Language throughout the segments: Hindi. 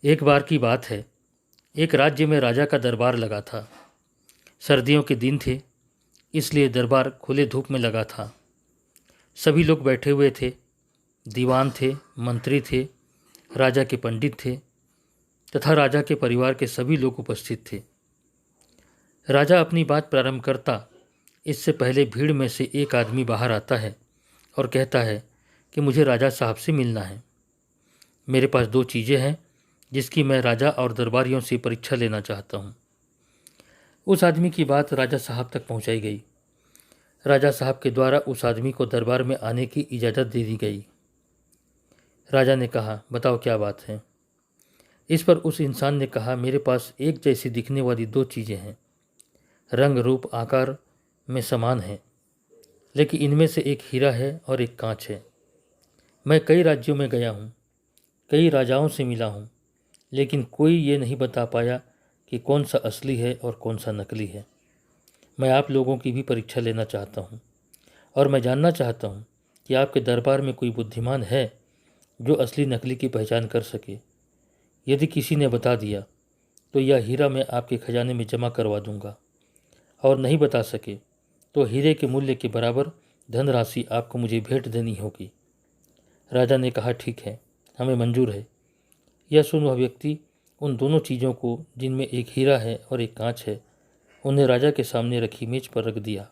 एक बार की बात है, एक राज्य में राजा का दरबार लगा था। सर्दियों के दिन थे, इसलिए दरबार खुले धूप में लगा था। सभी लोग बैठे हुए थे। दीवान थे, मंत्री थे, राजा के पंडित थे तथा राजा के परिवार के सभी लोग उपस्थित थे। राजा अपनी बात प्रारंभ करता, इससे पहले भीड़ में से एक आदमी बाहर आता है और कहता है कि मुझे राजा साहब से मिलना है। मेरे पास 2 चीज़ें हैं जिसकी मैं राजा और दरबारियों से परीक्षा लेना चाहता हूँ। उस आदमी की बात राजा साहब तक पहुँचाई गई। राजा साहब के द्वारा उस आदमी को दरबार में आने की इजाज़त दे दी गई। राजा ने कहा, बताओ क्या बात है। इस पर उस इंसान ने कहा, मेरे पास एक जैसी दिखने वाली 2 चीज़ें हैं। रंग रूप आकार में समान है, लेकिन इनमें से एक हीरा है और एक कांच है। मैं कई राज्यों में गया हूँ, कई राजाओं से मिला हूँ, लेकिन कोई ये नहीं बता पाया कि कौन सा असली है और कौन सा नकली है। मैं आप लोगों की भी परीक्षा लेना चाहता हूँ और मैं जानना चाहता हूँ कि आपके दरबार में कोई बुद्धिमान है जो असली नकली की पहचान कर सके। यदि किसी ने बता दिया तो यह हीरा मैं आपके खजाने में जमा करवा दूंगा, और नहीं बता सके तो हीरे के मूल्य के बराबर धनराशि आपको मुझे भेंट देनी होगी। राजा ने कहा, ठीक है, हमें मंजूर है। यह सुन वह व्यक्ति उन दोनों चीज़ों को, जिनमें एक हीरा है और एक कांच है, उन्हें राजा के सामने रखी मेज पर रख दिया।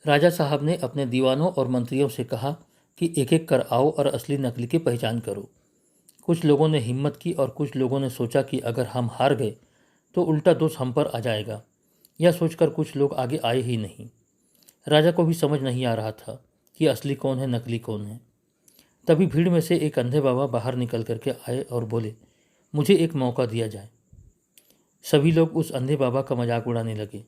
राजा साहब ने अपने दीवानों और मंत्रियों से कहा कि एक एक कर आओ और असली नकली की पहचान करो। कुछ लोगों ने हिम्मत की और कुछ लोगों ने सोचा कि अगर हम हार गए तो उल्टा दोष हम पर आ जाएगा। यह सोचकर कुछ लोग आगे आए ही नहीं। राजा को भी समझ नहीं आ रहा था कि असली कौन है, नकली कौन है। तभी भीड़ में से एक अंधे बाबा बाहर निकल करके आए और बोले, मुझे एक मौका दिया जाए। सभी लोग उस अंधे बाबा का मजाक उड़ाने लगे।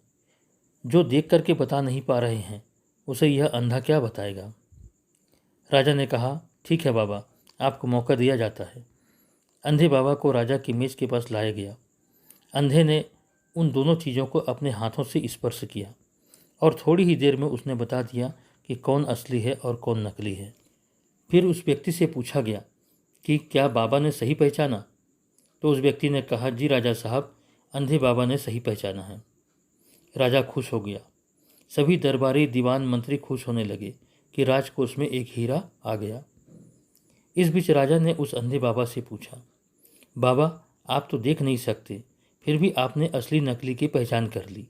जो देख करके बता नहीं पा रहे हैं, उसे यह अंधा क्या बताएगा। राजा ने कहा, ठीक है बाबा, आपको मौका दिया जाता है। अंधे बाबा को राजा की मेज के पास लाया गया। अंधे ने उन दोनों चीज़ों को अपने हाथों से स्पर्श किया और थोड़ी ही देर में उसने बता दिया कि कौन असली है और कौन नकली है। फिर उस व्यक्ति से पूछा गया कि क्या बाबा ने सही पहचाना। तो उस व्यक्ति ने कहा, जी राजा साहब, अंधे बाबा ने सही पहचाना है। राजा खुश हो गया। सभी दरबारी, दीवान, मंत्री खुश होने लगे कि राजकोष में एक हीरा आ गया। इस बीच राजा ने उस अंधे बाबा से पूछा, बाबा, आप तो देख नहीं सकते, फिर भी आपने असली नकली की पहचान कर ली।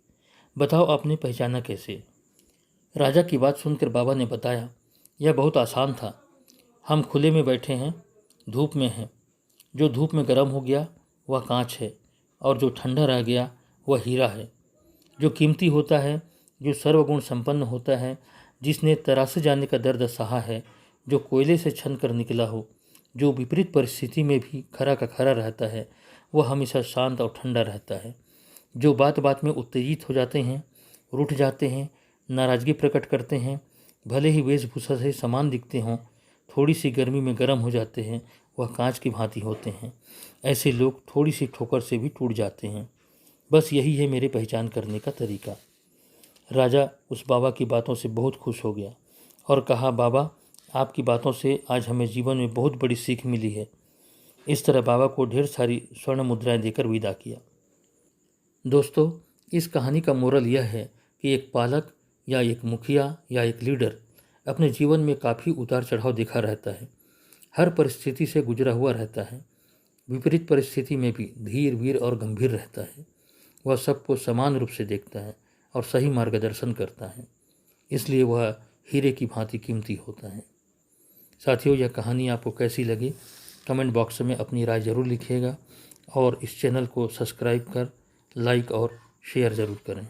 बताओ आपने पहचाना कैसे। राजा की बात सुनकर बाबा ने बताया, यह बहुत आसान था। हम खुले में बैठे हैं, धूप में हैं। जो धूप में गर्म हो गया वह कांच है, और जो ठंडा रह गया वह हीरा है। जो कीमती होता है, जो सर्वगुण संपन्न होता है, जिसने तरासे जाने का दर्द सहा है, जो कोयले से छन कर निकला हो, जो विपरीत परिस्थिति में भी खरा का खरा रहता है, वह हमेशा शांत और ठंडा रहता है। जो बात बात में उत्तेजित हो जाते हैं, रूठ जाते हैं, नाराज़गी प्रकट करते हैं, भले ही वेशभूषा से समान दिखते हों, थोड़ी सी गर्मी में गर्म हो जाते हैं, वह कांच की भांति होते हैं। ऐसे लोग थोड़ी सी ठोकर से भी टूट जाते हैं। बस यही है मेरे पहचान करने का तरीका। राजा उस बाबा की बातों से बहुत खुश हो गया और कहा, बाबा, आपकी बातों से आज हमें जीवन में बहुत बड़ी सीख मिली है। इस तरह बाबा को ढेर सारी स्वर्ण मुद्राएं देकर विदा किया। दोस्तों, इस कहानी का मोरल यह है कि एक पालक या एक मुखिया या एक लीडर अपने जीवन में काफ़ी उतार चढ़ाव दिखा रहता है, हर परिस्थिति से गुजरा हुआ रहता है, विपरीत परिस्थिति में भी धीर, वीर और गंभीर रहता है। वह सबको समान रूप से देखता है और सही मार्गदर्शन करता है, इसलिए वह हीरे की भांति कीमती होता है। साथियों, यह कहानी आपको कैसी लगी कमेंट बॉक्स में अपनी राय ज़रूर लिखिएगा और इस चैनल को सब्सक्राइब कर लाइक और शेयर ज़रूर करें।